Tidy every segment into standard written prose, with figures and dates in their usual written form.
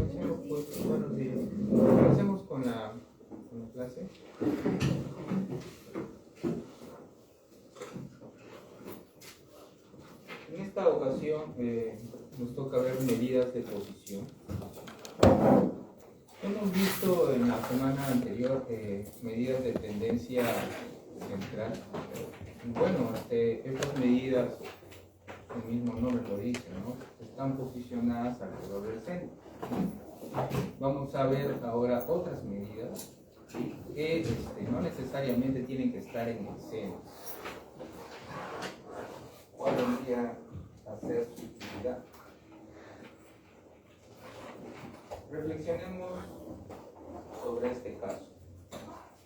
Comencemos pues, buenos días. Comencemos con la clase. En esta ocasión nos toca ver medidas de posición. Hemos visto en la semana anterior medidas de tendencia central. Bueno, estas medidas, el mismo nombre lo dice, ¿no? Están posicionadas alrededor del centro. Vamos a ver ahora otras medidas que no necesariamente tienen que estar en el centro. ¿Cuál vendría a ser su utilidad? Reflexionemos sobre este caso.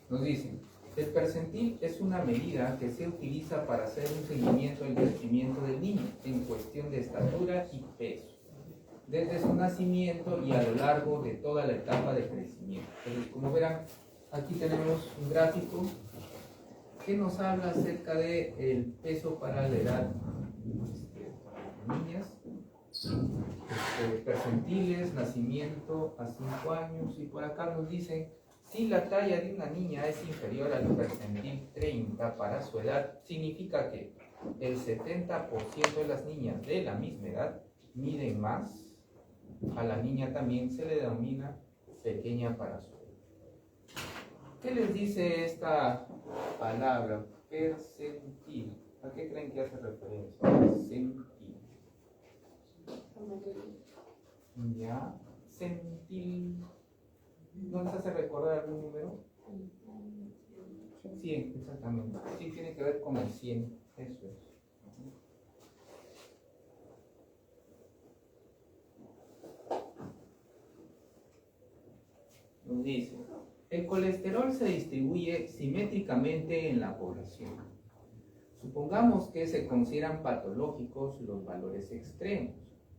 Nos dicen, el percentil es una medida que se utiliza para hacer un seguimiento del crecimiento del niño en cuestión de estatura y peso, desde su nacimiento y a lo largo de toda la etapa de crecimiento. Entonces, como verán, aquí tenemos un gráfico que nos habla acerca del peso para la edad de niñas, percentiles, nacimiento a 5 años, y por acá nos dicen, si la talla de una niña es inferior al percentil 30 para su edad, significa que el 70% de las niñas de la misma edad miden más. A la niña también se le denomina pequeña para su edad. ¿Qué les dice esta palabra? Percentil. ¿A qué creen que hace referencia? Percentil. Ya. Centil. ¿No les hace recordar algún número? 100, exactamente. Sí, tiene que ver con el 100. Eso es. Nos dice, el colesterol se distribuye simétricamente en la población. Supongamos que se consideran patológicos los valores extremos,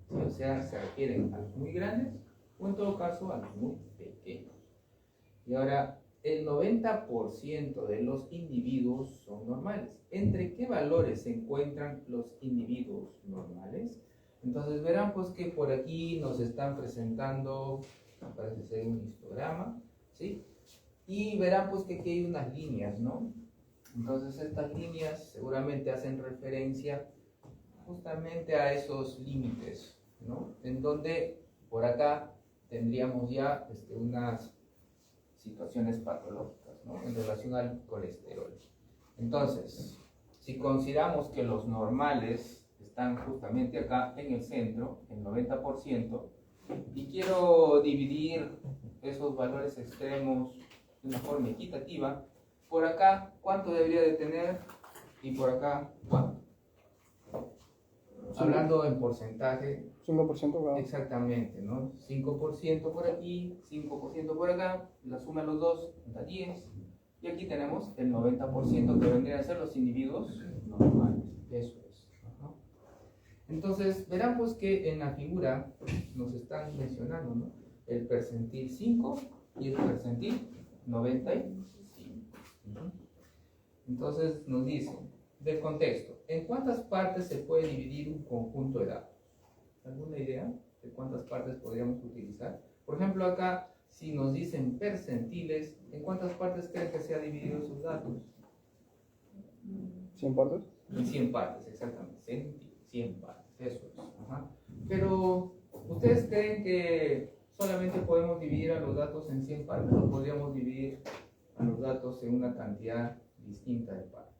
¿sí? O sea, se refieren a los muy grandes o en todo caso a los muy pequeños. Y ahora, el 90% de los individuos son normales. ¿Entre qué valores se encuentran los individuos normales? Entonces verán pues que por aquí nos están presentando, parece ser un histograma, ¿sí? Y verán pues que aquí hay unas líneas, ¿no? Entonces estas líneas seguramente hacen referencia justamente a esos límites, ¿no? En donde por acá tendríamos ya unas situaciones patológicas, ¿no? En relación al colesterol. Entonces, si consideramos que los normales están justamente acá en el centro, el 90%, y quiero dividir esos valores extremos de una forma equitativa, por acá, ¿cuánto debería de tener? Y por acá, ¿cuánto? Hablando en porcentaje. 5% cada. Exactamente, ¿no? 5% por aquí, 5% por acá, la suma de los dos da 10. Y aquí tenemos el 90% que vendrían a ser los individuos normales. Eso es. Ajá. Entonces, verán pues que en la figura nos están mencionando, ¿no? El percentil 5 y el percentil 95. Entonces nos dice, del contexto, ¿en cuántas partes se puede dividir un conjunto de datos? ¿Alguna idea de cuántas partes podríamos utilizar? Por ejemplo, acá, si nos dicen percentiles, ¿en cuántas partes creen que se ha dividido esos datos? ¿100 partes? En 100 partes, exactamente. 100 partes, eso es. Ajá. Pero, ¿ustedes creen que solamente podemos dividir a los datos en 100 partes o podríamos dividir a los datos en una cantidad distinta de partes?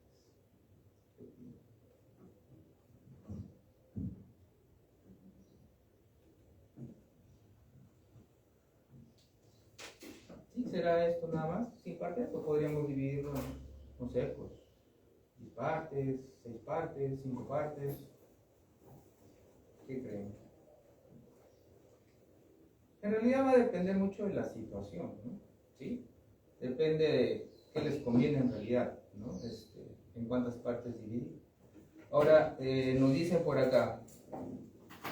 ¿Sí será esto nada más? ¿100 partes? ¿O podríamos dividirlo en, no sé, pues, 10 partes, 6 partes, 5 partes? ¿Qué creen? En realidad va a depender mucho de la situación, ¿no? ¿Sí? Depende de qué les conviene en realidad, ¿no? En cuántas partes dividir. Ahora, nos dicen por acá,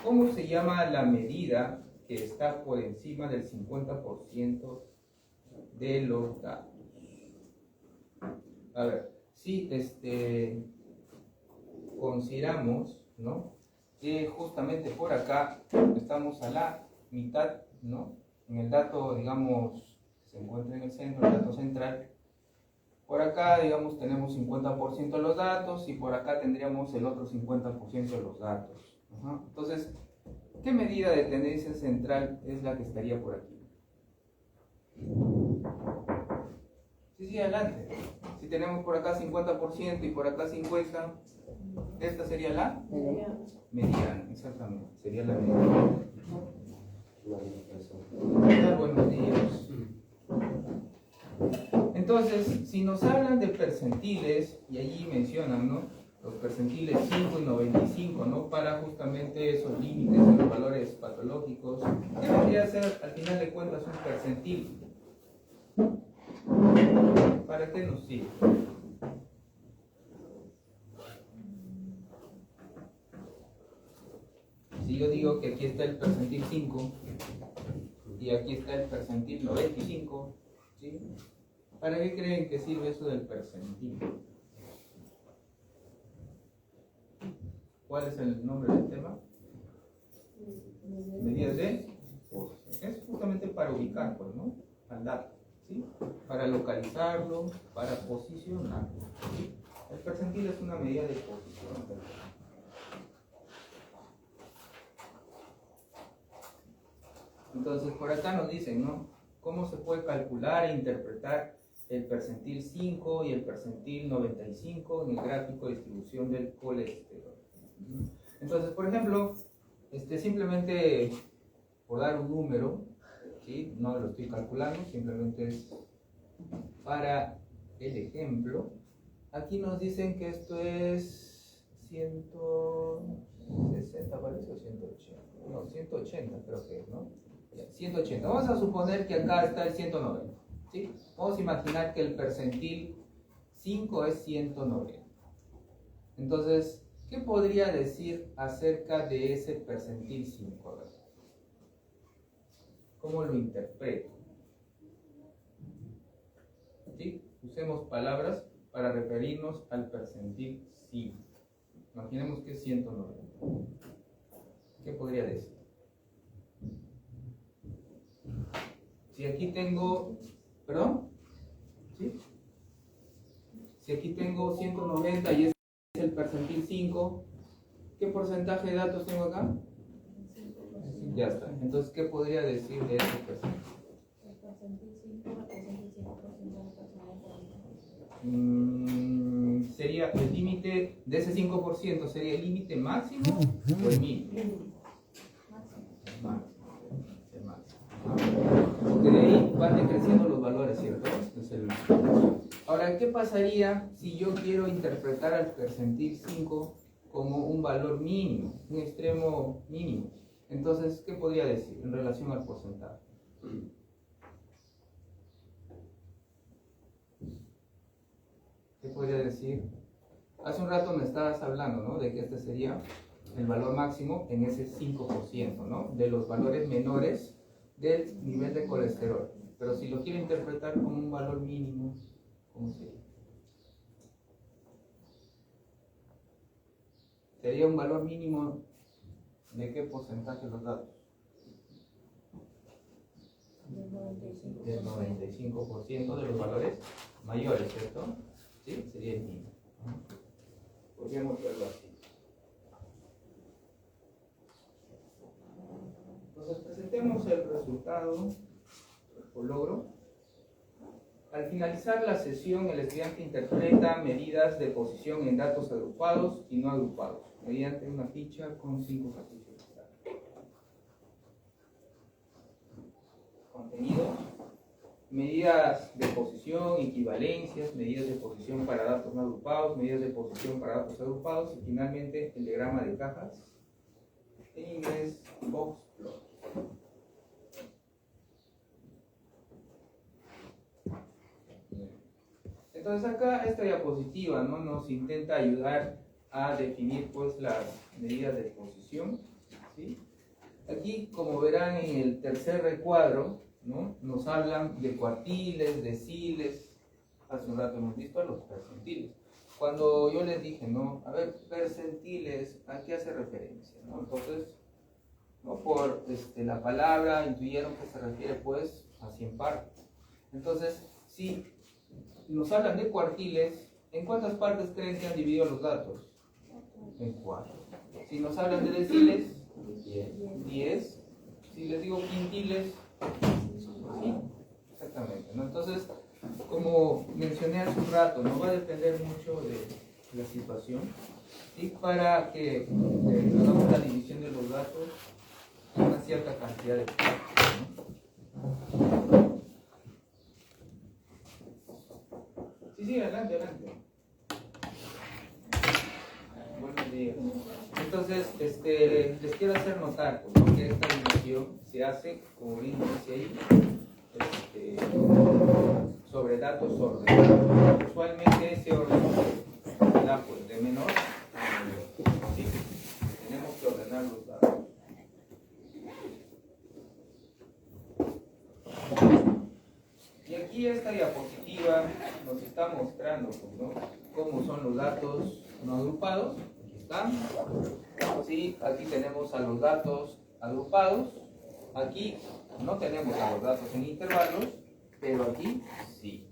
¿cómo se llama la medida que está por encima del 50% de los datos? A ver, si consideramos, ¿no? Que justamente por acá estamos a la mitad, ¿no? En el dato, digamos, que se encuentra en el centro, el dato central. Por acá, digamos, tenemos 50% de los datos y por acá tendríamos el otro 50% de los datos. Ajá. Entonces, ¿qué medida de tendencia central es la que estaría por aquí? Sí, adelante. Si tenemos por acá 50% y por acá 50%, esta sería la mediana, exactamente. Sería la mediana. Buenos días. Entonces, si nos hablan de percentiles, y allí mencionan, ¿no? Los percentiles 5 y 95, ¿no? Para justamente esos límites de los valores patológicos, ¿qué vendría a ser al final de cuentas un percentil? ¿Para qué nos sirve? Si yo digo que aquí está el percentil 5 y aquí está el percentil 95, ¿sí? ¿Para qué creen que sirve eso del percentil? ¿Cuál es el nombre del tema? Medidas de posición. Es justamente para ubicar, pues, ¿no? Al dato, ¿sí? Para localizarlo, para posicionarlo, ¿sí? El percentil es una medida de posición. Entonces, por acá nos dicen, ¿no? ¿Cómo se puede calcular e interpretar el percentil 5 y el percentil 95 en el gráfico de distribución del colesterol? Entonces, por ejemplo, simplemente por dar un número, ¿sí? No lo estoy calculando, simplemente es para el ejemplo. Aquí nos dicen que esto es 160, parece, o 180. No, 180 creo que es, ¿no? 180. Vamos a suponer que acá está el 190, ¿sí? Vamos a imaginar que el percentil 5 es 190. Entonces, ¿qué podría decir acerca de ese percentil 5? A ver, ¿cómo lo interpreto? ¿Sí? Usemos palabras para referirnos al percentil 5. Imaginemos que es 190. ¿Qué podría decir? Si aquí tengo, ¿perdón? ¿Sí? Si aquí tengo 190 y es el percentil 5, ¿qué porcentaje de datos tengo acá? Ya está. Entonces, ¿qué podría decir de ese percentil? El percentil 5 representa el 5% de personas. Sería el límite de ese 5%, ¿sería el límite máximo o el mínimo? Máximo. Porque de ahí van decreciendo los valores, ¿cierto? Ahora, ¿qué pasaría si yo quiero interpretar al percentil 5 como un valor mínimo, un extremo mínimo? Entonces, ¿qué podría decir en relación al porcentaje? ¿Qué podría decir? Hace un rato me estabas hablando, ¿no? De que este sería el valor máximo en ese 5%, ¿no? De los valores menores del nivel de colesterol. Pero si lo quiero interpretar como un valor mínimo, ¿cómo sería? ¿Sería un valor mínimo de qué porcentaje los datos? Del 95% de los valores mayores, ¿cierto? ¿Sí? Sería el mínimo. Podríamos verlo así. Entonces presentemos el resultado o logro. Al finalizar la sesión, el estudiante interpreta medidas de posición en datos agrupados y no agrupados, mediante una ficha con 5 ejercicios. Contenido: medidas de posición, equivalencias, medidas de posición para datos no agrupados, medidas de posición para datos agrupados y finalmente el diagrama de cajas, en inglés box plot. Entonces acá esta diapositiva, ¿no? Nos intenta ayudar a definir pues las medidas de posición, ¿sí? Aquí, como verán en el tercer recuadro, ¿no? Nos hablan de cuartiles, deciles. Hace un rato hemos visto los percentiles. Cuando yo les dije, ¿no? A ver, percentiles, ¿a qué hace referencia? ¿No? Entonces, ¿no? Por la palabra intuyeron que se refiere pues a 100 partes. Entonces, si nos hablan de cuartiles, ¿en cuántas partes creen que han dividido los datos? En 4. Si nos hablan de deciles, 10. Si les digo quintiles, sí, exactamente, ¿no? Entonces, como mencioné hace un rato, no va a depender mucho de la situación, ¿sí? Para que hagamos la división de los datos en una cierta cantidad de partes, ¿no? Sí, adelante. Buenos días. Entonces, les quiero hacer notar, ¿no?, que esta división se hace, como bien dice ahí, sobre datos ordenados. Usualmente ese orden da pues de menor a mayor. ¿Sí? Tenemos que ordenar los datos. Y aquí esta diapositiva nos está mostrando, pues, ¿no?, cómo son los datos no agrupados. Aquí están. Sí, aquí tenemos a los datos agrupados. Aquí no tenemos a los datos en intervalos, pero aquí sí.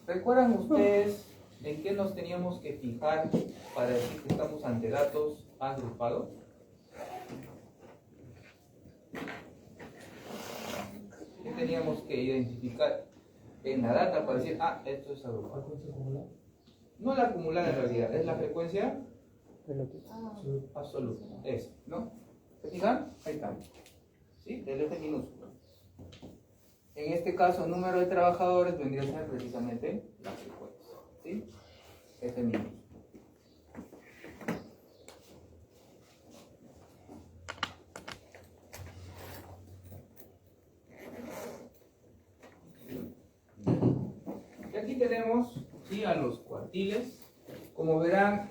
¿Recuerdan ustedes en qué nos teníamos que fijar para decir que estamos ante datos agrupados? ¿Qué teníamos que identificar en la data para decir, esto es agrupado? No la acumulada en realidad, es la frecuencia absoluta. Es, ¿no? ¿Se fijan? Ahí está. ¿Sí? Del F minúsculo. En este caso, el número de trabajadores vendría a ser precisamente la frecuencia. ¿Sí? F minúsculo. Y aquí tenemos, ¿sí?, a los cuartiles. Como verán,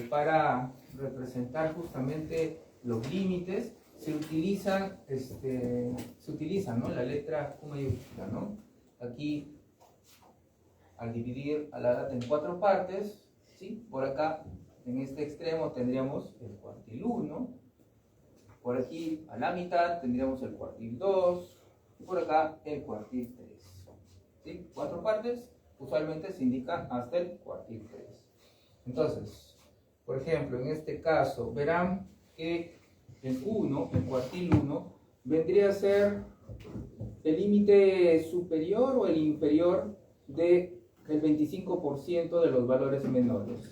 para representar justamente los límites, se utiliza, ¿no?, la letra Q mayúscula, ¿no? Aquí, al dividir a la data en 4 partes, ¿sí?, por acá, en este extremo, tendríamos el cuartil 1. Por aquí, a la mitad, tendríamos el cuartil 2. Y por acá, el cuartil 3. ¿Sí? 4 partes, usualmente se indica hasta el cuartil 3. Entonces, por ejemplo, en este caso, verán que el 1, el cuartil 1, vendría a ser el límite superior o el inferior del 25% de los valores menores.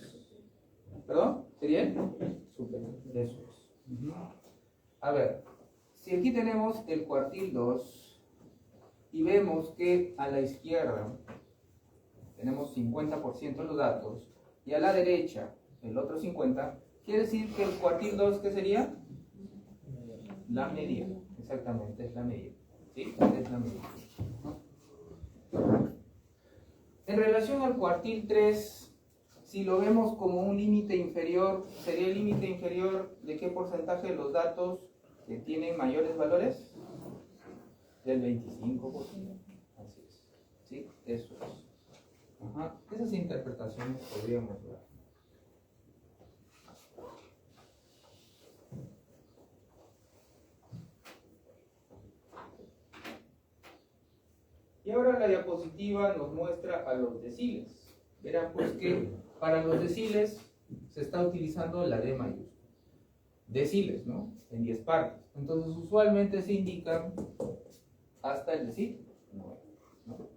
¿Perdón? ¿Sería el superior? Eso es. A ver, si aquí tenemos el cuartil 2 y vemos que a la izquierda tenemos 50% de los datos y a la derecha el otro 50%, quiere decir que el cuartil 2, ¿qué sería? La media. Exactamente, es la media. ¿Sí? Es la media. En relación al cuartil 3, si lo vemos como un límite inferior, ¿sería el límite inferior de qué porcentaje de los datos que tienen mayores valores? Del 25%. Así es. ¿Sí? Eso es. Ajá. Esas interpretaciones podríamos ver. Y ahora la diapositiva nos muestra a los deciles. Verán pues que para los deciles se está utilizando la D mayúscula. Deciles, ¿no? En 10 partes. Entonces usualmente se indican hasta el decil 9, ¿no?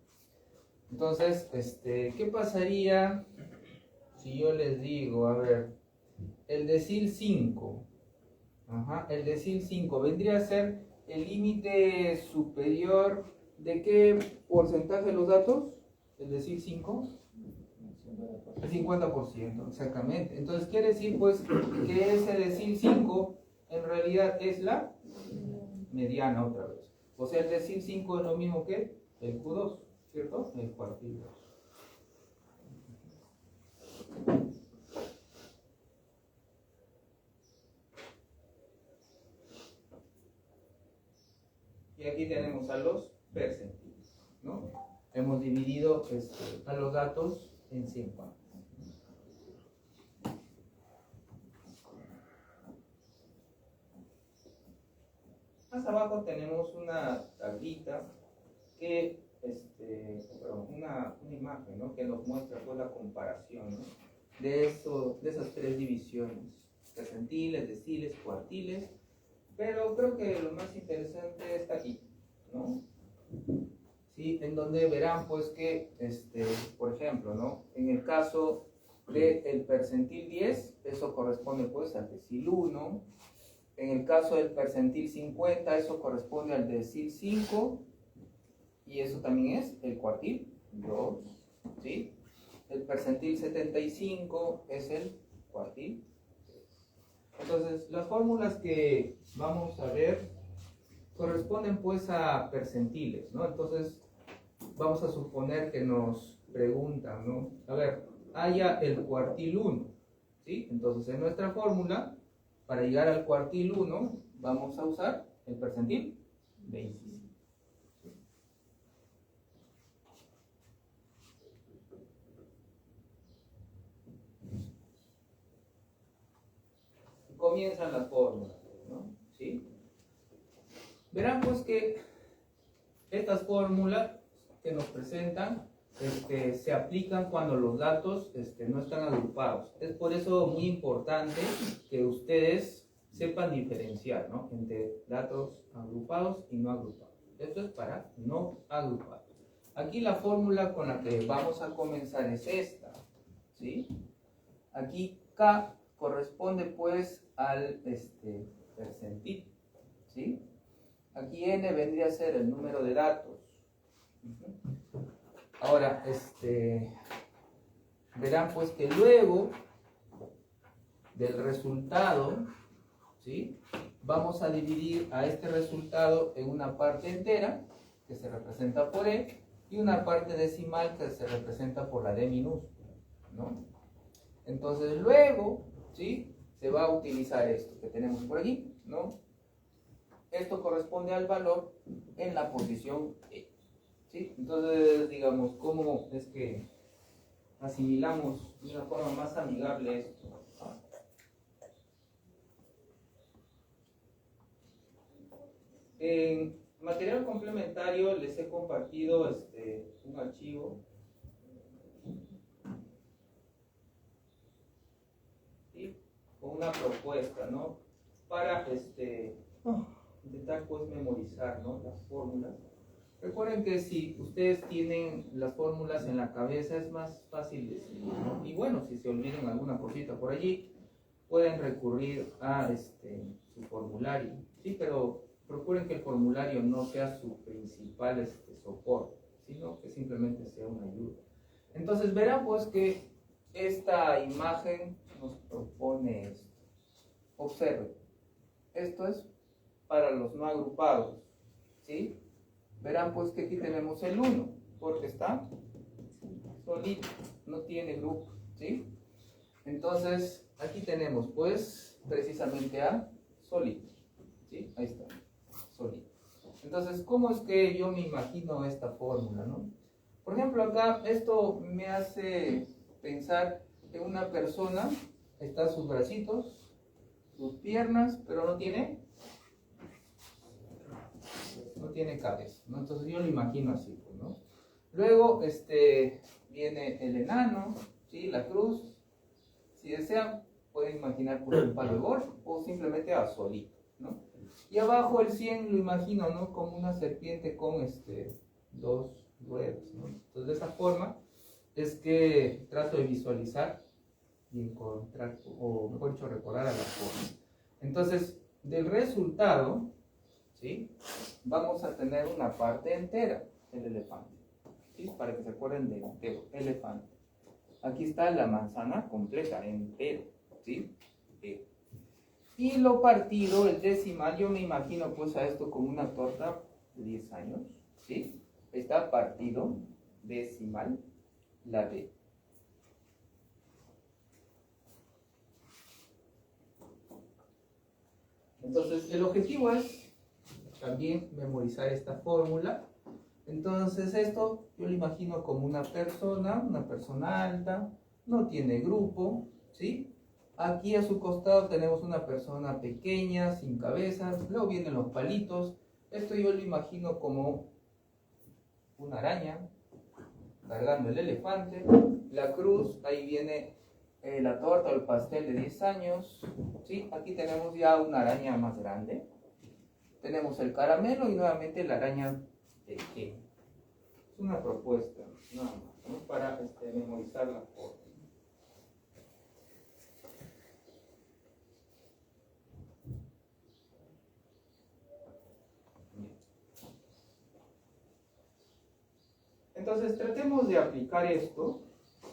Entonces, ¿qué pasaría si yo les digo, a ver, el decil 5? El decil 5 vendría a ser el límite superior de qué porcentaje de los datos? El decil 5. El 50%, exactamente. Entonces quiere decir pues que ese decil 5 en realidad es la mediana otra vez. O sea, el decil 5 es lo mismo que el Q2, ¿cierto? El cuartil 2. Y aquí tenemos a los percentiles, ¿no? Hemos dividido a los datos en 100 partes. abajo tenemos una tablita que, una imagen, ¿no? Que nos muestra pues, la comparación, ¿no? de esas tres divisiones, percentiles, deciles, cuartiles, pero creo que lo más interesante está aquí, ¿no? ¿Sí? En donde verán pues que, por ejemplo, ¿no? En el caso del percentil 10, eso corresponde pues al decil 1, en el caso del percentil 50, eso corresponde al decil 5, y eso también es el cuartil 2, ¿sí? El percentil 75 es el cuartil 3. Entonces, las fórmulas que vamos a ver corresponden pues a percentiles, ¿no? Entonces, vamos a suponer que nos preguntan, ¿no? A ver, haya el cuartil 1, ¿sí? Entonces, en nuestra fórmula, para llegar al cuartil 1, vamos a usar el percentil 25. Comienzan las fórmulas, ¿no? ¿Sí? Verán pues que estas fórmulas que nos presentan se aplican cuando los datos no están agrupados. Es por eso muy importante que ustedes sepan diferenciar, ¿no? Entre datos agrupados y no agrupados. Esto es para no agrupados. Aquí la fórmula con la que vamos a comenzar es esta, ¿sí? Aquí K corresponde pues al percentil, ¿sí? Aquí N vendría a ser el número de datos. Ahora, verán pues que luego del resultado, ¿sí? Vamos a dividir a este resultado en una parte entera, que se representa por E, y una parte decimal que se representa por la D minúscula, ¿no? Entonces luego, ¿sí? Se va a utilizar esto que tenemos por aquí, ¿no? Esto corresponde al valor en la posición E, ¿sí? Entonces, digamos, ¿cómo es que asimilamos de una forma más amigable esto? ¿Ah? En material complementario les he compartido un archivo, ¿sí? Con una propuesta, ¿no? Para intentar pues memorizar, ¿no? Las fórmulas. Recuerden que si ustedes tienen las fórmulas en la cabeza es más fácil de seguir, ¿no? Y bueno, si se olvidan alguna cosita por allí, pueden recurrir a su formulario, ¿sí? Pero procuren que el formulario no sea su principal soporte, sino que simplemente sea una ayuda. Entonces verán pues que esta imagen nos propone esto. Observen, esto es para los no agrupados, ¿sí? Verán pues que aquí tenemos el 1, porque está solito, no tiene grupo, ¿sí? Entonces, aquí tenemos pues precisamente a solito, ¿sí? Ahí está, solito. Entonces, ¿cómo es que yo me imagino esta fórmula, no? Por ejemplo, acá esto me hace pensar que una persona está sus bracitos, sus piernas, pero no tiene cabeza, ¿no? Entonces yo lo imagino así, ¿no? Luego viene el enano, ¿sí? La cruz. Si desean, pueden imaginar por un palo de golf o simplemente a solito, ¿no? Y abajo el 100 lo imagino, ¿no? Como una serpiente con dos ruedas, ¿no? Entonces de esa forma es que trato de visualizar y encontrar, o mejor dicho, recordar a la forma. Entonces, del resultado, ¿sí? Vamos a tener una parte entera, el elefante, ¿sí? Para que se acuerden de entero, elefante. Aquí está la manzana completa, entero, ¿sí? Y lo partido, el decimal, yo me imagino pues a esto como una torta de 10 años, ¿sí? Está partido, decimal, la D. Entonces, el objetivo es también memorizar esta fórmula. Entonces, esto yo lo imagino como una persona alta, no tiene grupo, ¿sí? Aquí a su costado tenemos una persona pequeña, sin cabezas. Luego vienen los palitos. Esto yo lo imagino como una araña cargando el elefante. La cruz, ahí viene la torta o el pastel de 10 años. ¿Sí? Aquí tenemos ya una araña más grande. Tenemos el caramelo y nuevamente la araña pequeña. Es una propuesta, nada más, ¿no? Para memorizar la forma. Entonces tratemos de aplicar esto,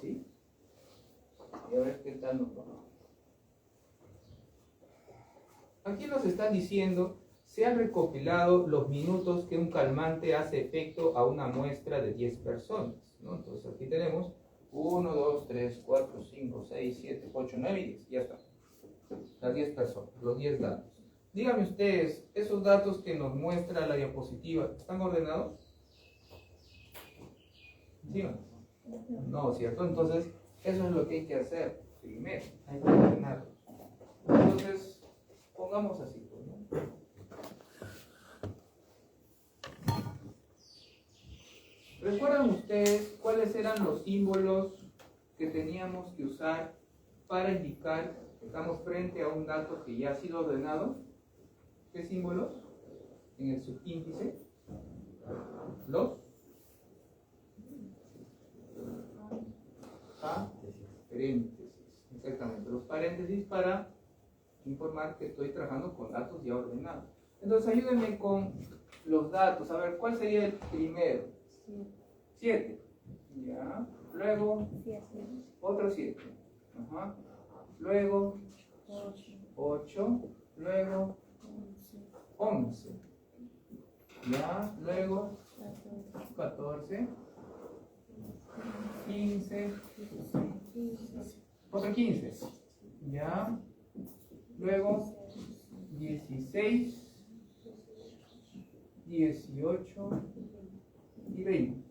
¿sí? Y a ver qué tal nos va. Aquí nos están diciendo, se han recopilado los minutos que un calmante hace efecto a una muestra de 10 personas, ¿no? Entonces aquí tenemos 1, 2, 3, 4, 5, 6, 7, 8, 9 y 10. Ya está. Las 10 personas, los 10 datos. Díganme ustedes, esos datos que nos muestra la diapositiva, ¿están ordenados? ¿Sí o no? No, ¿cierto? Entonces, eso es lo que hay que hacer primero. Hay que ordenarlos. Entonces, pongamos así, pues, ¿no? ¿Recuerdan ustedes cuáles eran los símbolos que teníamos que usar para indicar que estamos frente a un dato que ya ha sido ordenado? ¿Qué símbolos? En el subíndice. Los paréntesis. Exactamente. Los paréntesis para informar que estoy trabajando con datos ya ordenados. Entonces ayúdenme con los datos. A ver, ¿cuál sería el primero? 7. Ya. Luego, otro 7. Ajá. Luego, 8. Luego, 11. Ya. Luego, 14. 15. Otro 15. Ya. Luego, 16. 18 y 20.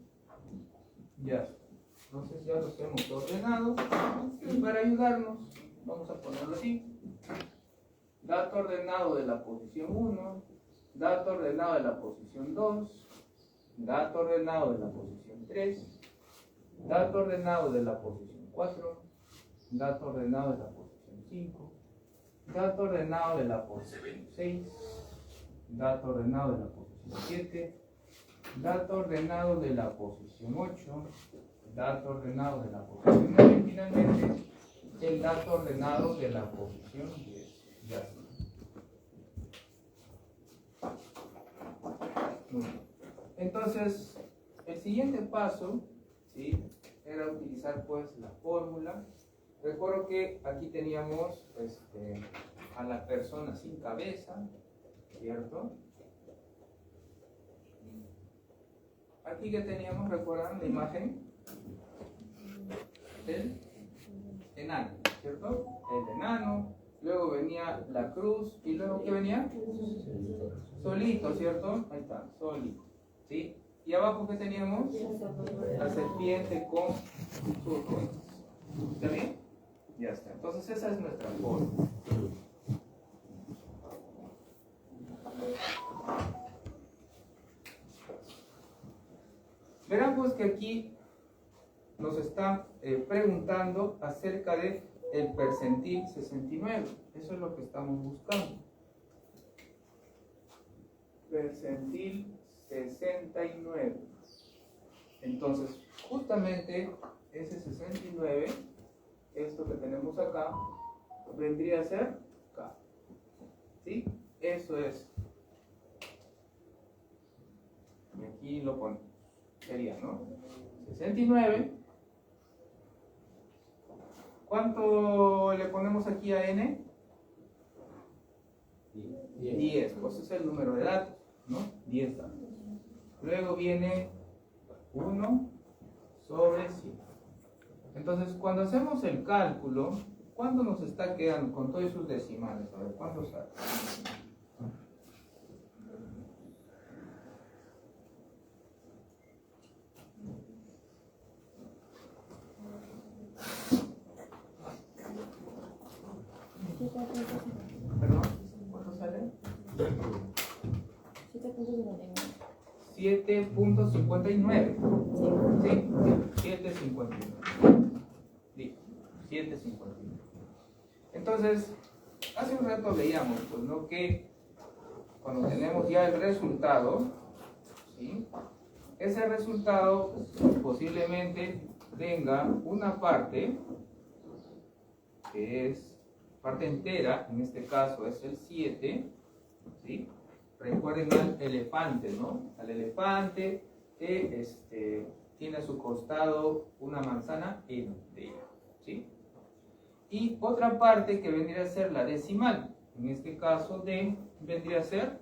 Ya. Entonces ya los hemos ordenado. Y para ayudarnos, vamos a ponerlo así. Dato ordenado de la posición 1, dato ordenado de la posición 2, dato ordenado de la posición 3, dato ordenado de la posición 4, dato ordenado de la posición 5, dato ordenado de la posición 6, dato ordenado de la posición 7, dato ordenado de la posición 8, dato ordenado de la posición 9 y finalmente el dato ordenado de la posición 10. Ya está. Muy bien. Entonces, el siguiente paso, ¿sí?, era utilizar pues la fórmula. Recuerdo que aquí teníamos a la persona sin cabeza, ¿cierto? Aquí que teníamos, ¿recuerdan la imagen? El enano, ¿cierto? El enano, luego venía la cruz y luego ¿qué venía? Solito, ¿cierto? Ahí está, solito, ¿sí? Y abajo ¿qué teníamos? La serpiente con sus ruedas. ¿Está bien? Ya está. Entonces esa es nuestra forma. Verán pues que aquí nos están preguntando acerca de el percentil 69. Eso es lo que estamos buscando. Percentil 69. Entonces, justamente ese 69, esto que tenemos acá, vendría a ser K. ¿Sí? Eso es. Y aquí lo ponemos. Sería, ¿no? 69. ¿Cuánto le ponemos aquí a n? 10. Pues ese es el número de datos, ¿no? 10 datos. Luego viene 1 sobre 100. Entonces, cuando hacemos el cálculo, ¿cuánto nos está quedando con todos sus decimales? A ver, ¿cuánto sale? 7.59. ¿Sí? 7.59. Listo. 7.59. Entonces, hace un rato veíamos, pues, ¿no? Que cuando tenemos ya el resultado, ¿sí? Ese resultado posiblemente tenga una parte que es parte entera, en este caso es el 7, ¿sí? Recuerden al elefante, ¿no? Al elefante que tiene a su costado una manzana entera, ¿sí? Y otra parte que vendría a ser la decimal, en este caso vendría a ser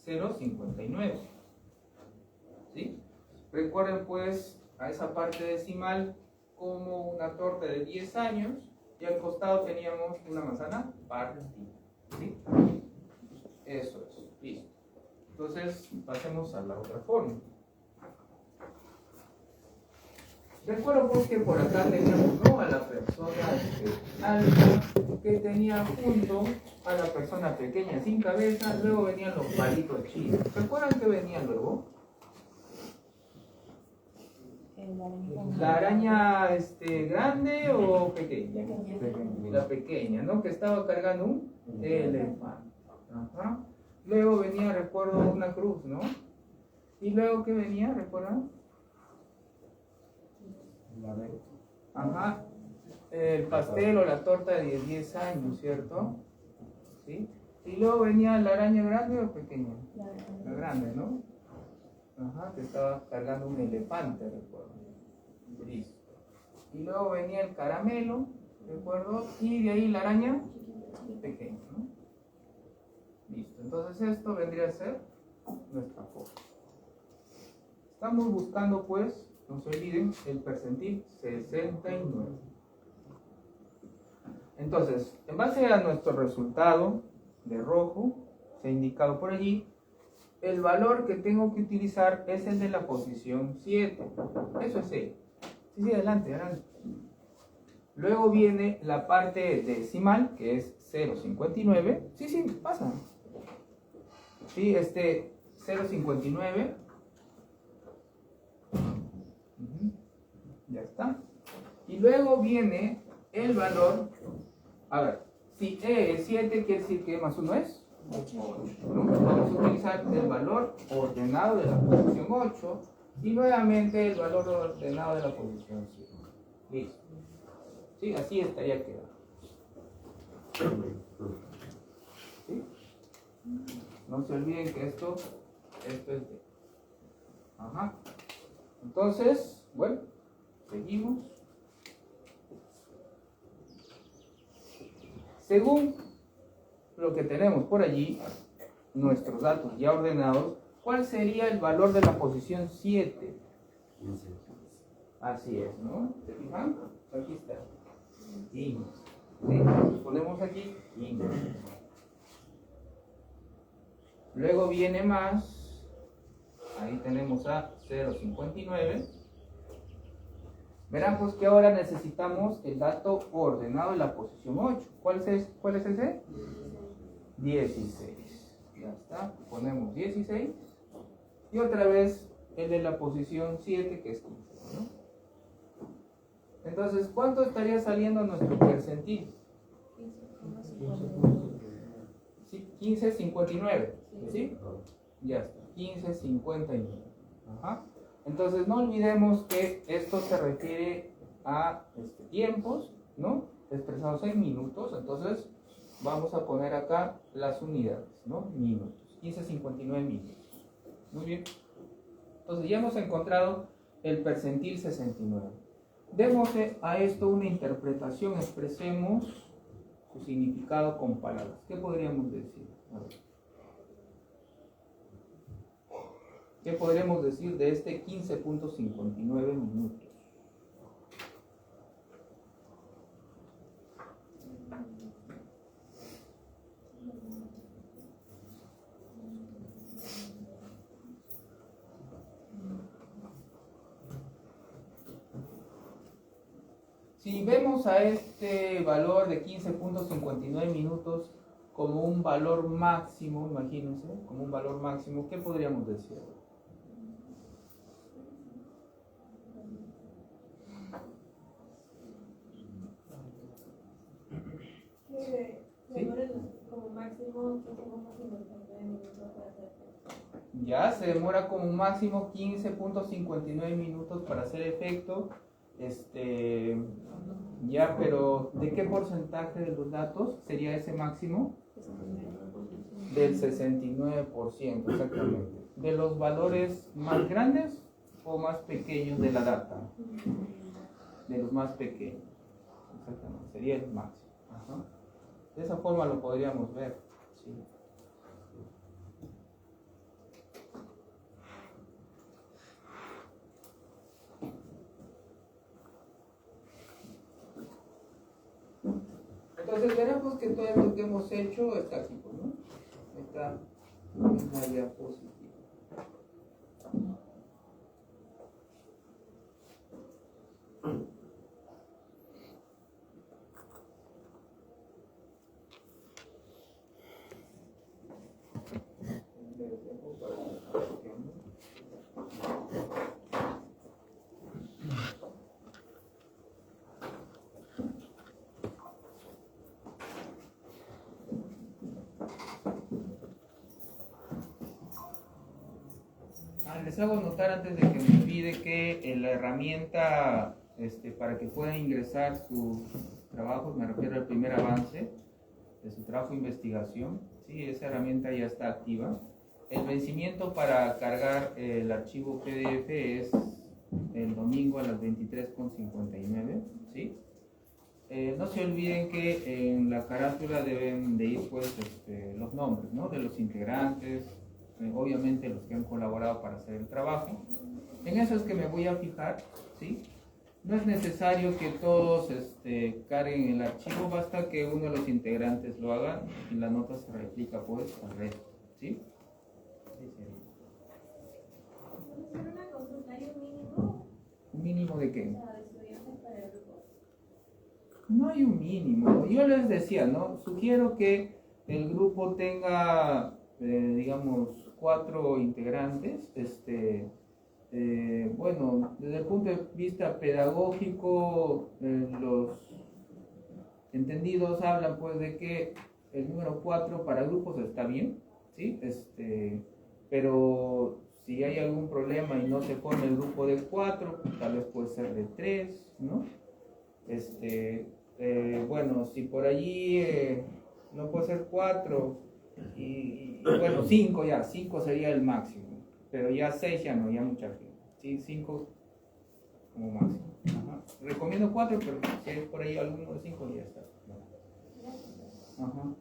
0.59, ¿sí? Recuerden pues a esa parte decimal como una torta de 10 años y al costado teníamos una manzana partida, ¿sí? Eso es, listo. Entonces pasemos a la otra forma. Recuerdo pues que por acá teníamos, ¿no?, a la persona alta que tenía junto a la persona pequeña sin cabeza, luego venían los palitos chinos. ¿Recuerdan que venían luego? ¿La araña grande o pequeña? La pequeña, ¿no? Que estaba cargando un elefante. Ajá. Luego venía, recuerdo, una cruz, ¿no? Y luego, ¿qué venía? ¿Recuerdan? Ajá. El pastel o la torta de 10 años, ¿cierto? ¿Sí? Y luego venía la araña grande o pequeña. La grande, ¿no? Ajá, que estaba cargando un elefante, recuerdo. Listo. Y luego venía el caramelo, ¿recuerdo? Y de ahí la araña pequeña, ¿no? Listo. Entonces esto vendría a ser nuestra forma. Estamos buscando, pues, no se olviden, el percentil 69. Entonces, en base a nuestro resultado de rojo, se ha indicado por allí, el valor que tengo que utilizar es el de la posición 7. Eso es él. Sí, adelante, adelante. Luego viene la parte decimal, que es 0.59. Sí, pasa. Sí, 0.59. Ya está. Y luego viene el valor. A ver, si E es 7, quiere decir que más 1 es 8. Vamos a utilizar el valor ordenado de la posición 8 y nuevamente el valor ordenado de la posición 7. Listo. Sí, así estaría quedando. ¿Sí? No se olviden que esto es D. Ajá. Entonces, bueno, seguimos. Según lo que tenemos por allí, nuestros datos ya ordenados, ¿cuál sería el valor de la posición 7? 15. Así es, ¿no? ¿Se fijan? Aquí está. 15. ¿Sí? Nos ponemos aquí 15. Luego viene más. Ahí tenemos a 0.59. Verán pues que ahora necesitamos el dato ordenado de la posición 8. ¿Cuál es ese? 16. Ya está. Ponemos 16. Y otra vez el de la posición 7, que es 15, ¿no? Entonces, ¿cuánto estaría saliendo nuestro percentil? 15.59. ¿Sí? Ya está. 15.59. Ajá. Entonces no olvidemos que esto se refiere a tiempos, ¿no? Expresados en minutos. Entonces vamos a poner acá las unidades, ¿no? Minutos. 15.59 minutos. Muy bien. Entonces ya hemos encontrado el percentil 69. Demos a esto una interpretación. Expresemos su significado con palabras. ¿Qué podríamos decir? A ver. ¿Qué podremos decir de este 15.59 minutos? Si vemos a este valor de 15.59 minutos, como un valor máximo, imagínense, como un valor máximo, ¿qué podríamos decir? Como máximo 15,59 minutos para hacer efecto. Ya se demora como máximo 15,59 minutos para hacer efecto. Ya, pero ¿de qué porcentaje de los datos sería ese máximo? Del 69%, exactamente. ¿De los valores más grandes o más pequeños de la data? De los más pequeños. Exactamente, sería el máximo. Ajá. De esa forma lo podríamos ver. ¿Sí? Entonces veremos que todo esto que hemos hecho está aquí, ¿no? Está en la diapositiva. Les hago notar antes de que me olvide que la herramienta para que puedan ingresar sus trabajos, me refiero al primer avance de su trabajo de investigación, ¿sí? Esa herramienta ya está activa. El vencimiento para cargar el archivo PDF es el domingo a las 23:59, ¿sí? No se olviden que en la carátula deben de ir pues, los nombres, ¿no? De los integrantes, obviamente los que han colaborado para hacer el trabajo. En eso es que me voy a fijar, ¿sí? No es necesario que todos carguen el archivo, basta que uno de los integrantes lo haga y la nota se replica pues al resto, ¿sí? Hacer una consulta, ¿hay un mínimo? ¿Un mínimo de qué? O sea, de estudiantes para el grupo. No hay un mínimo. Yo les decía, ¿no? Sugiero que el grupo tenga, digamos, 4 integrantes. Bueno, desde el punto de vista pedagógico, los entendidos hablan pues de que el número 4 para grupos está bien, ¿sí? Pero si hay algún problema y no se pone el grupo de 4, tal vez puede ser de 3, ¿no? Bueno, si por allí no puede ser 4 y bueno, 5 ya, 5 sería el máximo, pero ya 6 ya no, ya mucha gente, ¿sí? 5 como máximo. Ajá. Recomiendo 4, pero si hay por ahí alguno de 5 ya está. Ajá.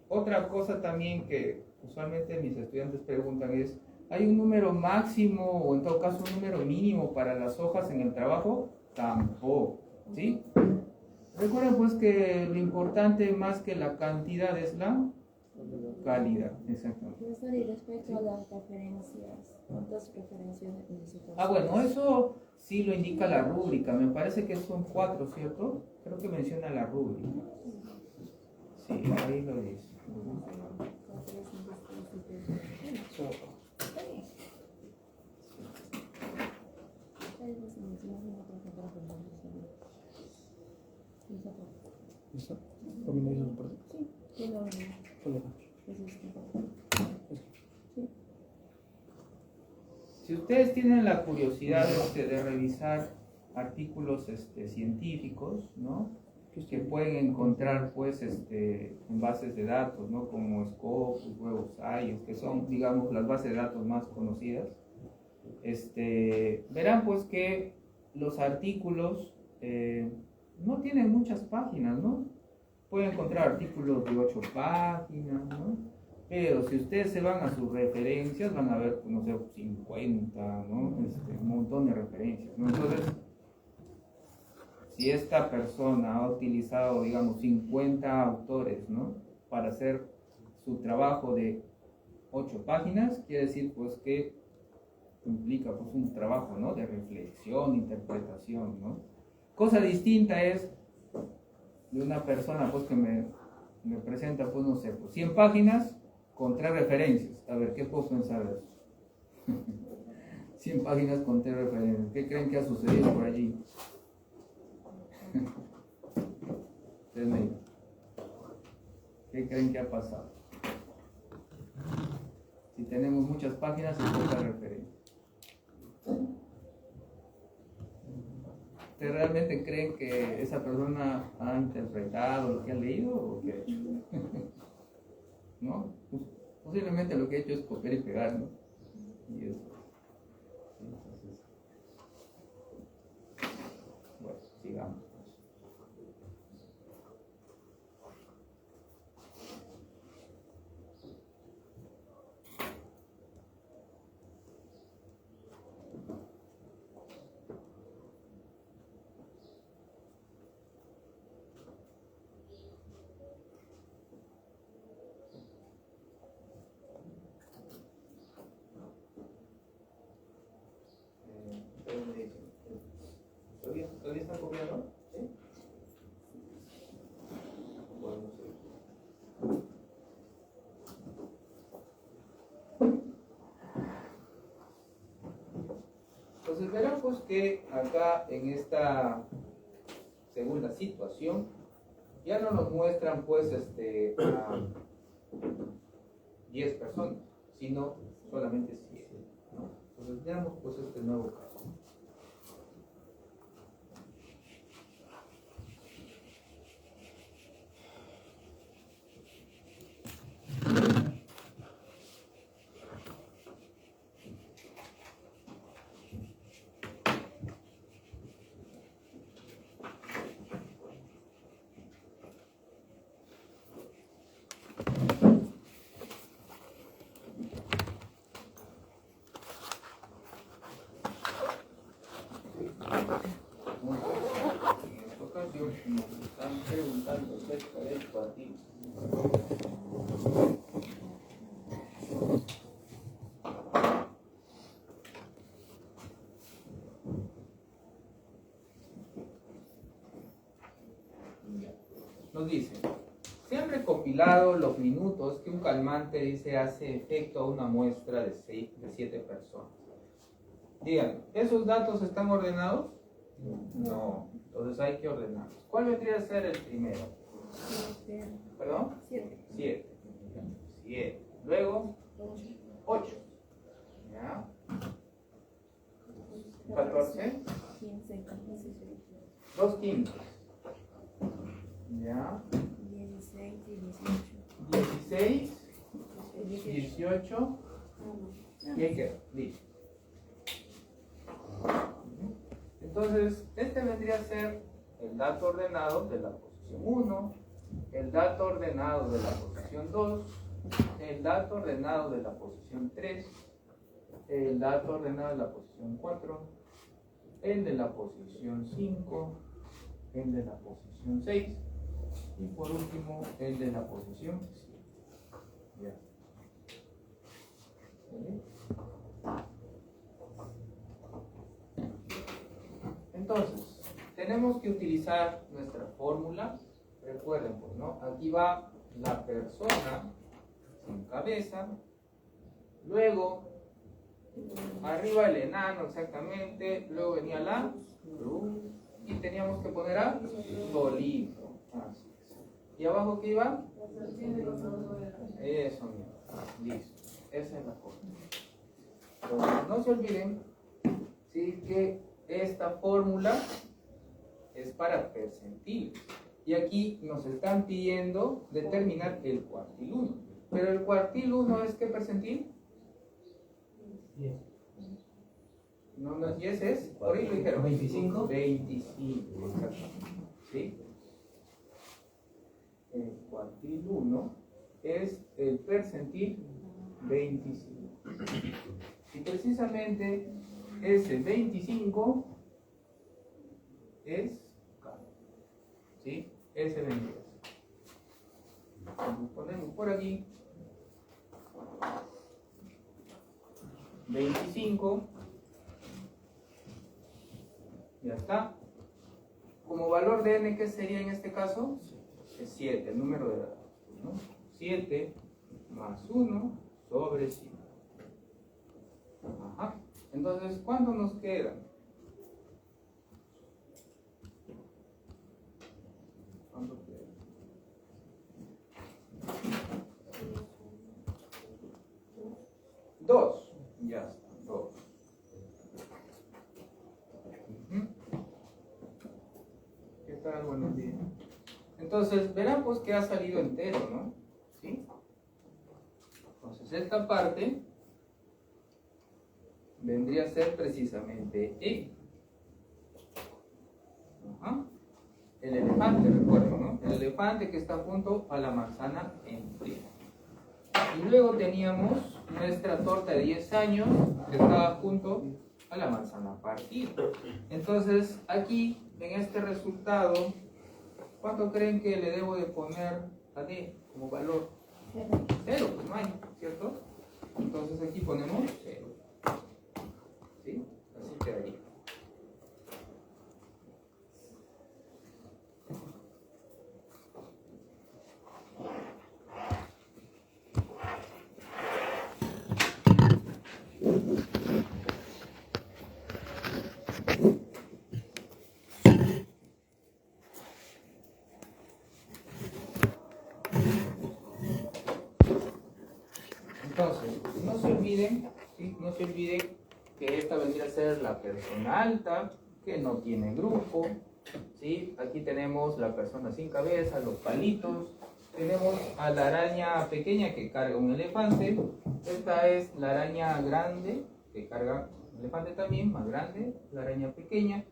Otra cosa también que usualmente mis estudiantes preguntan es, ¿hay un número máximo o en todo caso un número mínimo para las hojas en el trabajo? Tampoco, ¿sí? Recuerden pues que lo importante más que la cantidad es la calidad, exactamente. Profesor, y respecto a las referencias, ¿cuántas referencias necesitamos? Bueno, eso sí lo indica la rúbrica, me parece que son 4, ¿cierto? Creo que menciona la rúbrica. Sí, ahí lo dice. ¿Listo? ¿Cómo me dices por ahí? Sí, lo Sí. Si ustedes tienen la curiosidad de revisar artículos científicos, ¿no? Que pueden encontrar pues en bases de datos, ¿no? Como Scopus, Web of Science, que son, digamos, las bases de datos más conocidas, verán pues que los artículos no tienen muchas páginas, ¿no? Pueden encontrar artículos de 8 páginas, ¿no? Pero si ustedes se van a sus referencias, van a ver, no sé, 50, ¿no? Un montón de referencias, ¿no? Entonces, si esta persona ha utilizado, digamos, 50 autores, ¿no? Para hacer su trabajo de 8 páginas, quiere decir, pues, que implica, pues, un trabajo, ¿no? De reflexión, interpretación, ¿no? Cosa distinta es de una persona pues que me presenta, pues no sé, pues 100 páginas con 3 referencias. A ver, ¿qué puedo pensar de eso? 100 páginas con 3 referencias. ¿Qué creen que ha sucedido por allí? Ustedes me digan. ¿Qué creen que ha pasado? Si tenemos muchas páginas y pocas referencias. ¿Ustedes realmente creen que esa persona ha interpretado lo que ha leído o qué ha hecho? ¿No? Pues, posiblemente lo que ha hecho es copiar y pegar, ¿no? Y eso. Entonces, bueno, sigamos. ¿Todavía están copiando? ¿Sí? Bueno, sí. Entonces verán pues que acá en esta segunda situación ya no nos muestran pues a 10 personas, sino solamente 7, ¿no? Entonces veamos pues este nuevo caso. En esta ocasión nos están preguntando acerca del cuartil. Nos dice, se han recopilado los minutos que un calmante dice hace efecto a una muestra de 7 personas. Díganme, ¿esos datos están ordenados? No, entonces hay que ordenarlos. ¿Cuál vendría a ser el primero? ¿Perdón? 7. 7. 7. Luego, 8. ¿Ya? 14. 15, 16, 2 quintos. ¿Ya? 16 y 18. 16, 18. Y ahí queda. Listo. Entonces, este vendría a ser el dato ordenado de la posición 1, el dato ordenado de la posición 2, el dato ordenado de la posición 3, el dato ordenado de la posición 4, el de la posición 5, el de la posición 6 y por último el de la posición 7. Ya. ¿Sí? Entonces, tenemos que utilizar nuestra fórmula. Recuerden, pues, ¿no? Aquí va la persona sin cabeza, luego arriba el enano exactamente, luego venía la cruz y teníamos que poner a solito. Así es. ¿Y abajo qué iba? Eso mismo. Listo. Esa es la fórmula. Entonces, no se olviden, sí, que esta fórmula es para percentiles. Y aquí nos están pidiendo determinar el cuartil 1. Pero el cuartil 1 es ¿qué percentil? 10. No, no es 10, es, por ahí lo dijeron. 25. 25, exactamente. ¿Sí? El cuartil 1 es el percentil 25. Y precisamente ese 25 es K. ¿Sí? Ese 23. Lo ponemos por aquí. 25. Ya está. como valor de n, ¿qué sería en este caso? Es 7, el número de datos, ¿no? 7 más 1 sobre 5. Ajá. Entonces, ¿cuánto nos queda? ¿Cuánto queda? 2. Ya está, 2. ¿Qué tal? Buenos días. Entonces, verán pues que ha salido entero, ¿no? ¿Sí? Entonces, esta parte vendría a ser precisamente E. Ajá. El elefante, recuerdo, ¿no? El elefante que está junto a la manzana entera. Y luego teníamos nuestra torta de 10 años que estaba junto a la manzana partida. Entonces, aquí, en este resultado, ¿cuánto creen que le debo de poner a D como valor? 0, pues no hay, ¿cierto? Entonces aquí ponemos 0. ¿Sí? Así quedaría. Entonces, no se olviden, ¿sí? No se olviden que esta vendría a ser la persona alta, que no tiene grupo, ¿sí? Aquí tenemos la persona sin cabeza, los palitos, tenemos a la araña pequeña que carga un elefante, esta es la araña grande que carga un elefante también, más grande, la araña pequeña,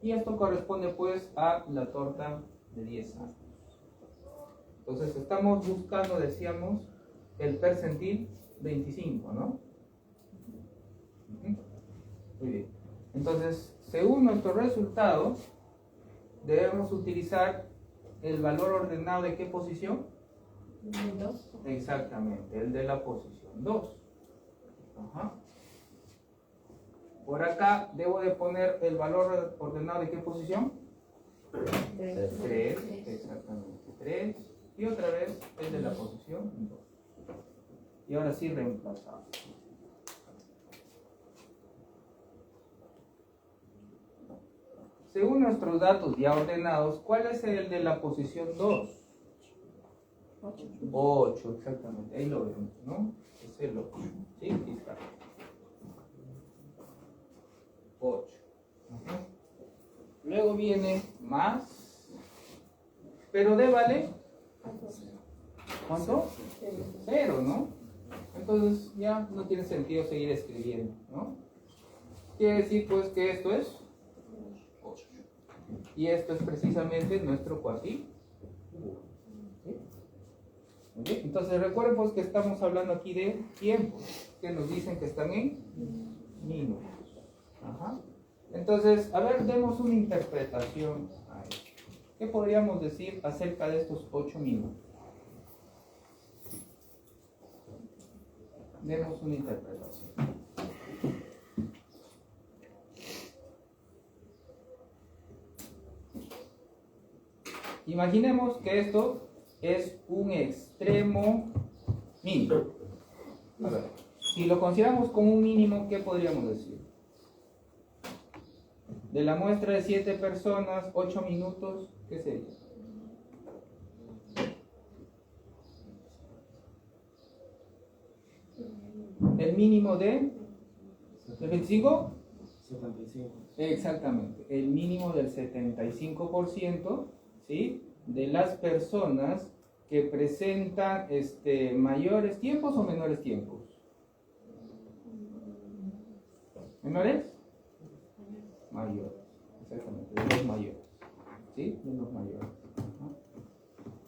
y esto corresponde pues a la torta de 10 años. Entonces estamos buscando, decíamos, el percentil 25, ¿no? Muy bien. Entonces, según nuestros resultados, debemos utilizar el valor ordenado de qué posición? 2. Exactamente, el de la posición 2. Ajá. Por acá debo de poner el valor ordenado de qué posición? 3, exactamente, 3. Y otra vez el de la posición 2. Y ahora sí reemplazamos. Según nuestros datos ya ordenados, ¿cuál es el de la posición 2? 8, exactamente. Ahí lo vemos, ¿no? Es el 8. ¿Sí? Aquí está. 8. Ajá. Luego viene más. Pero D vale. ¿Cuánto? 0, ¿no? Entonces ya no tiene sentido seguir escribiendo, ¿no? Quiere decir pues que esto es 8. Y esto es precisamente nuestro cuartil. ¿Sí? Entonces recuerden pues que estamos hablando aquí de tiempos, que nos dicen que están en minutos. Ajá. Entonces, a ver, demos una interpretación a esto. ¿Qué podríamos decir acerca de estos 8 minutos? Demos una interpretación. Imaginemos que esto es un extremo mínimo. A ver, si lo consideramos como un mínimo, ¿qué podríamos decir? De la muestra de 7 personas, 8 minutos, ¿qué sería? ¿El mínimo de 25? 75. Exactamente, el mínimo del 75%, ¿sí? De las personas que presentan mayores tiempos o menores tiempos. ¿Menores? Mayores, exactamente, de los mayores, ¿sí? De los mayores. Ajá.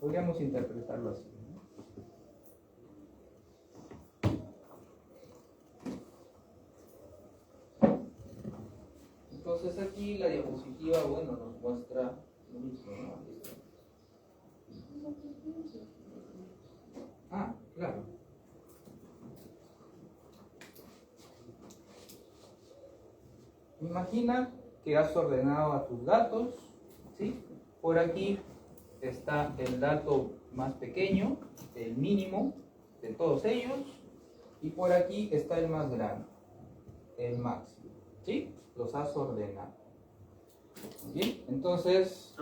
Podríamos interpretarlo así, ¿no? Entonces aquí la diapositiva, bueno, nos muestra lo mismo, ¿no? Ah, claro. Imagina que has ordenado a tus datos, ¿sí? Por aquí está el dato más pequeño, el mínimo de todos ellos, y por aquí está el más grande, el máximo, ¿sí? Los has ordenado. Bien, entonces,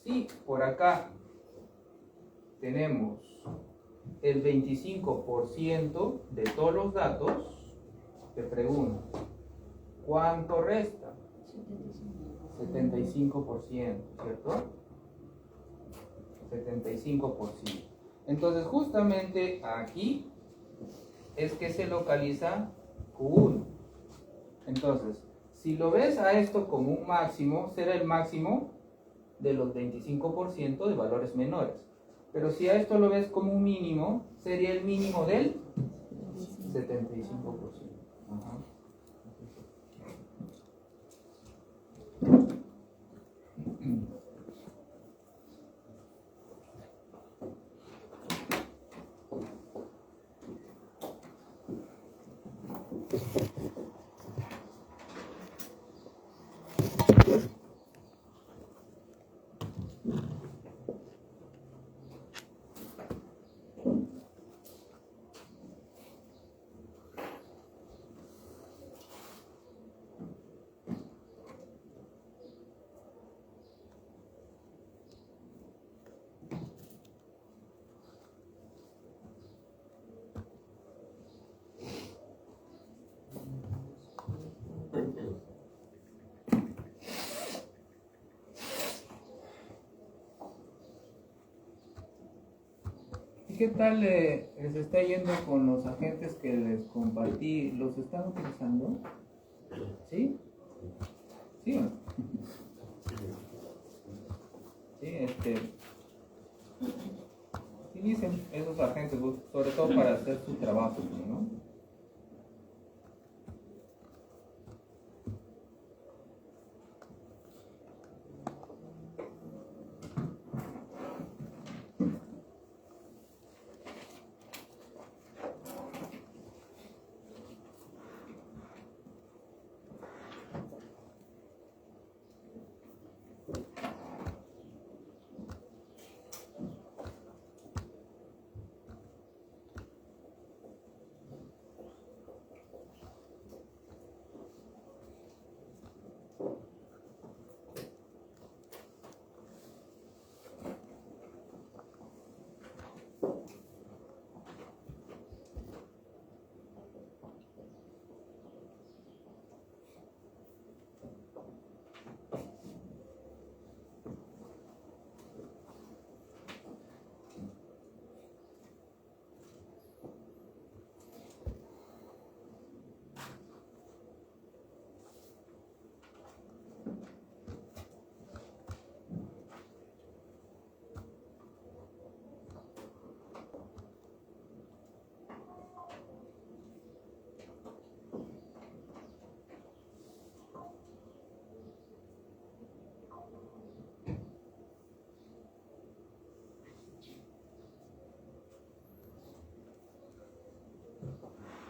si por acá tenemos el 25% de todos los datos, te pregunto, ¿cuánto resta? 75%, ¿cierto? 75%. Entonces, justamente aquí es que se localiza Q1. Entonces, si lo ves a esto como un máximo, será el máximo de los 25% de valores menores. Pero si a esto lo ves como un mínimo, sería el mínimo del 75%. Ajá. ¿Y qué tal les está yendo con los agentes que les compartí? ¿Los están utilizando? ¿Sí? ¿Sí o no? Sí, utilicen esos agentes, sobre todo para hacer su trabajo, ¿no?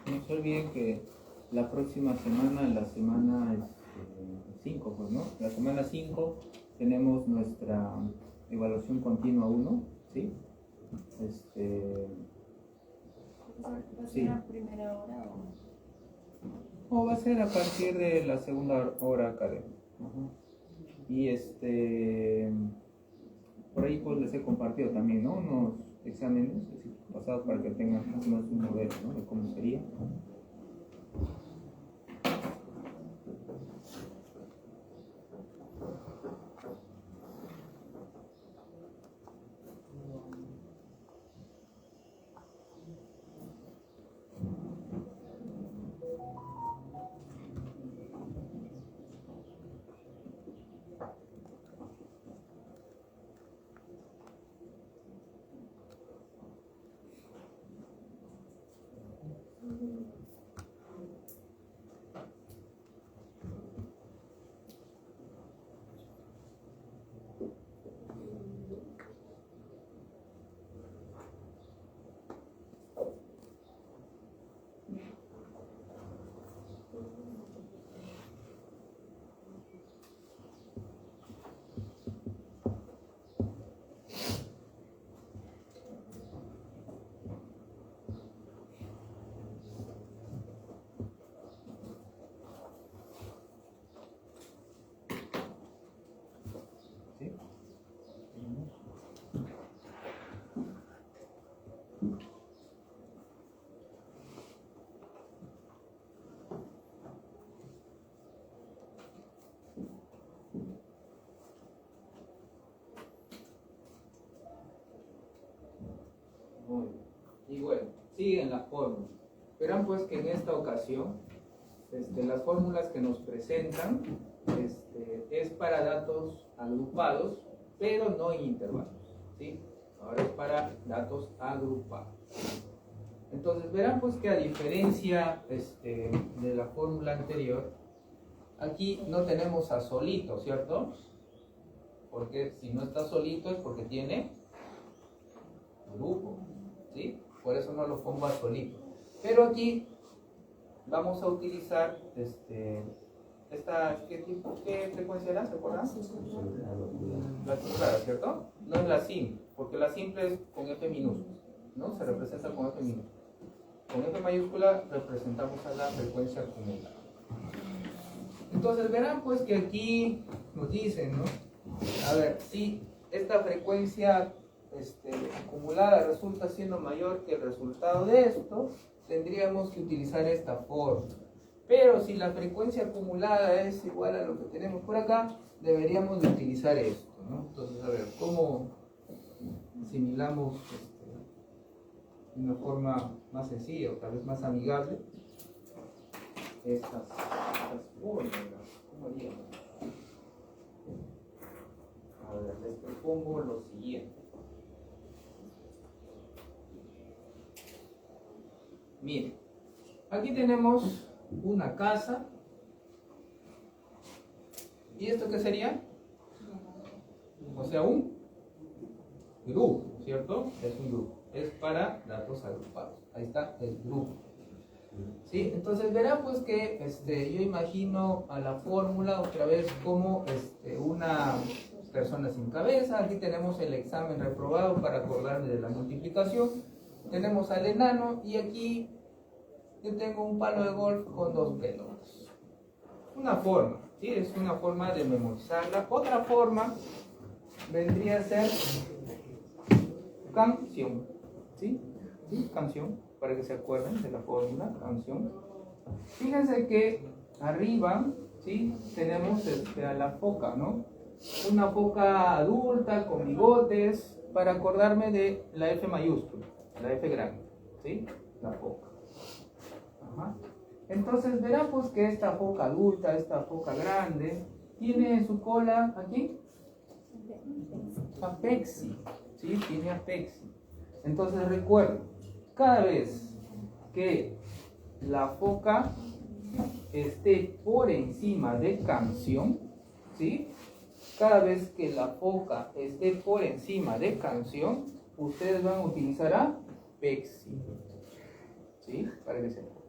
No se olviden que la próxima semana, la semana 5, pues, ¿no? La semana 5 tenemos nuestra evaluación continua 1, ¿sí? ¿Va a ser Sí. a primera hora O va a ser a partir de la segunda hora académica. Ajá. Y por ahí pues les he compartido también, ¿no? Unos exámenes así, pasados para que tengan más o menos un modelo, ¿no? De cómo sería. Y bueno, siguen las fórmulas. Verán pues que en esta ocasión las fórmulas que nos presentan es para datos agrupados, pero no en intervalos, ¿sí? Ahora es para datos agrupados. Entonces verán pues que a diferencia de la fórmula anterior, aquí no tenemos a solito, ¿cierto? Porque si no está solito es porque tiene grupo, ¿sí? Por eso no lo pongo a solito. Pero aquí vamos a utilizar ¿qué frecuencia era? ¿Se acuerdan? La simplada, ¿cierto? No es la simple, porque la simple es con F minúscula, ¿no? Se representa con F minúscula. Con F mayúscula representamos a la frecuencia acumulada. Entonces verán pues que aquí nos dicen, ¿no? A ver, si esta frecuencia acumulada resulta siendo mayor que el resultado de esto, tendríamos que utilizar esta fórmula. Pero si la frecuencia acumulada es igual a lo que tenemos por acá, deberíamos de utilizar esto, ¿no? Entonces, a ver, ¿cómo asimilamos de una forma más sencilla o tal vez más amigable estas fórmulas? ¿Cómo haríamos? A ver, les propongo lo siguiente. Miren, aquí tenemos una casa. ¿Y esto qué sería? O sea, un grupo, ¿cierto? Es un grupo. Es para datos agrupados. Ahí está el grupo. ¿Sí? Entonces verán pues que yo imagino a la fórmula otra vez como una persona sin cabeza. Aquí tenemos el examen reprobado para acordarme de la multiplicación. Tenemos al enano y aquí yo tengo un palo de golf con dos pelotas. Una forma, ¿sí? Es una forma de memorizarla. Otra forma vendría a ser canción, ¿sí? ¿Sí? Canción, para que se acuerden de la fórmula, canción. Fíjense que arriba, ¿sí? Tenemos a la foca, ¿no? Una foca adulta con bigotes, para acordarme de la F mayúscula, la F grande, ¿sí? La foca. Ajá. Entonces verán pues que esta foca adulta, esta foca grande, tiene su cola aquí, apexi, ¿sí? Tiene apexi. Entonces recuerden, cada vez que la foca esté por encima de canción, ¿sí? Cada vez que la foca esté por encima de canción, ustedes van a utilizar apexi, ¿sí? Para que sepan.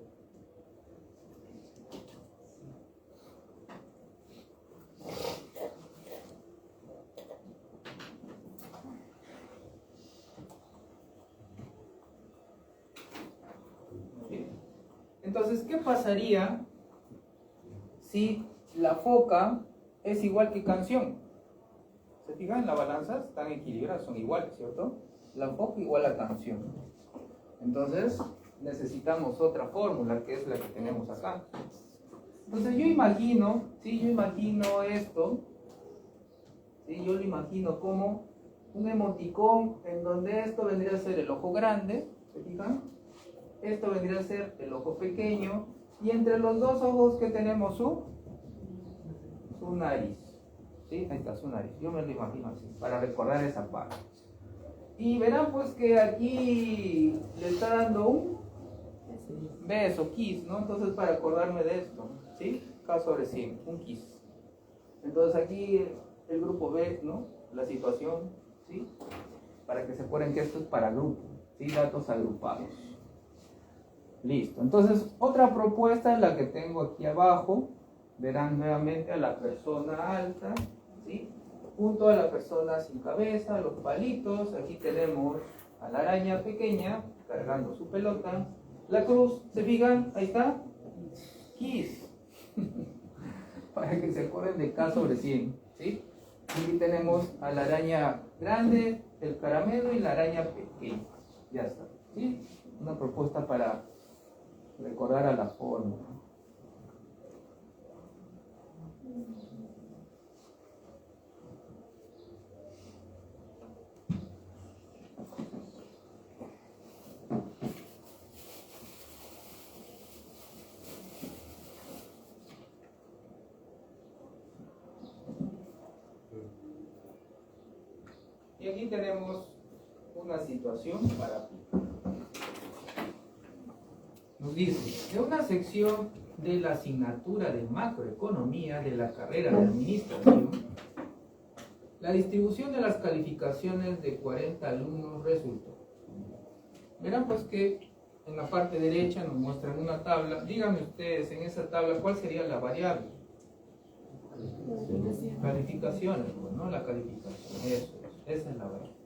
Entonces, ¿qué pasaría si la foca es igual que canción? ¿Se fijan? Las balanzas están equilibradas, son iguales, ¿cierto? La foca igual a canción. Entonces, necesitamos otra fórmula, que es la que tenemos acá. Entonces, yo imagino, ¿sí? Yo imagino esto, ¿sí? Yo lo imagino como un emoticón en donde esto vendría a ser el ojo grande, ¿se fijan? Esto vendría a ser el ojo pequeño, y entre los dos ojos que tenemos su nariz, ¿sí? Ahí está su nariz, yo me lo imagino así, para recordar esa parte. Y verán pues que aquí le está dando un beso, kiss, ¿no? Entonces para acordarme de esto, ¿sí? K sobre 100, un kiss. Entonces aquí el grupo B, ¿no? La situación, ¿sí? Para que se acuerden que esto es para grupo, ¿sí? Datos agrupados. Listo. Entonces, otra propuesta es la que tengo aquí abajo. Verán nuevamente a la persona alta, ¿sí? Junto a la persona sin cabeza, los palitos. Aquí tenemos a la araña pequeña cargando su pelota. La cruz, ¿se fijan? Ahí está. Kiss. Para que se acuerden de K sobre 100, ¿sí? Aquí tenemos a la araña grande, el caramelo y la araña pequeña. Ya está, ¿sí? Una propuesta para recordar a la fórmula. aquí tenemos una situación para aplicar. Nos dice, de una sección de la asignatura de macroeconomía de la carrera de administración, la distribución de las calificaciones de 40 alumnos resultó. Verán pues que en la parte derecha nos muestran una tabla. Díganme ustedes en esa tabla cuál sería la variable. Calificaciones, pues, ¿no? La calificación, eso, esa es la variable.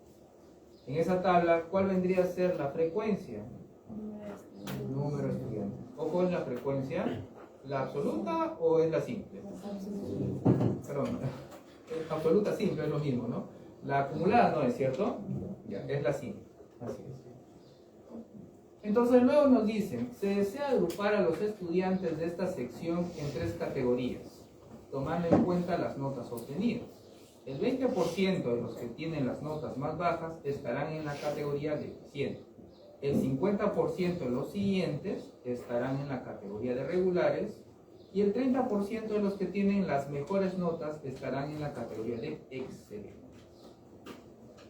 En esa tabla, ¿cuál vendría a ser la frecuencia? El número de estudiantes. Ojo, ¿es la frecuencia la absoluta o es la simple? Perdón, absoluta simple es lo mismo, ¿no? La acumulada no es, ¿cierto? Ya, es la simple. Así es. Entonces luego nos dicen, se desea agrupar a los estudiantes de esta sección en 3 categorías, tomando en cuenta las notas obtenidas. El 20% de los que tienen las notas más bajas estarán en la categoría deficiente. El 50% de los siguientes estarán en la categoría de regulares y el 30% de los que tienen las mejores notas estarán en la categoría de excelentes.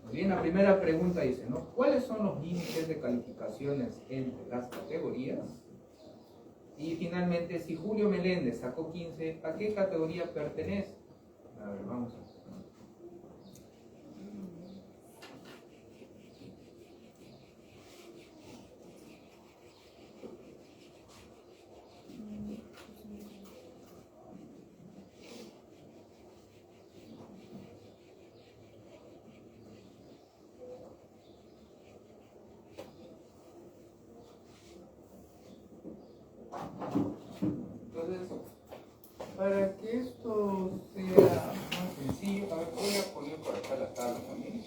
Muy bien, la primera pregunta dice, ¿no? ¿Cuáles son los límites de calificaciones entre las categorías? Y finalmente, si Julio Meléndez sacó 15, ¿a qué categoría pertenece? A ver, vamos a ver. Entonces, para que esto sea más sencillo, a ver, voy a poner por acá la tabla también.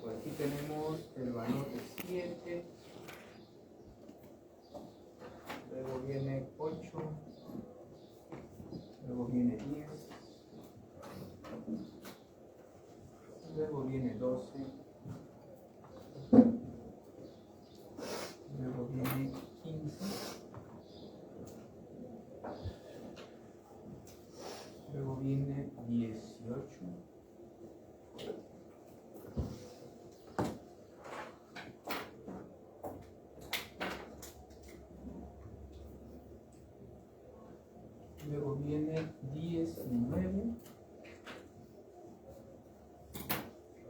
Por aquí tenemos el valor de 7, luego viene 8, luego viene 10, luego viene 12, luego viene 15, luego viene 18, luego viene 19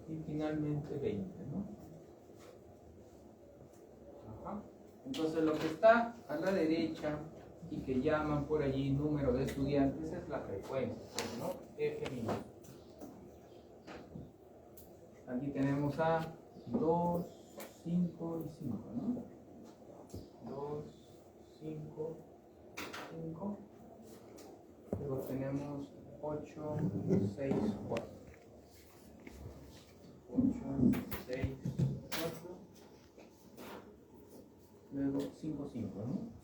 y finalmente 20, ¿no? Ajá. Entonces lo que está a la derecha y que llaman por allí número de estudiantes es la frecuencia, ¿no? F min. Aquí tenemos a 2, 5 y 5, ¿no? 2, 5, 5. Luego tenemos 8, 6, 4. 8, 6, 4. Luego 5, 5, ¿no?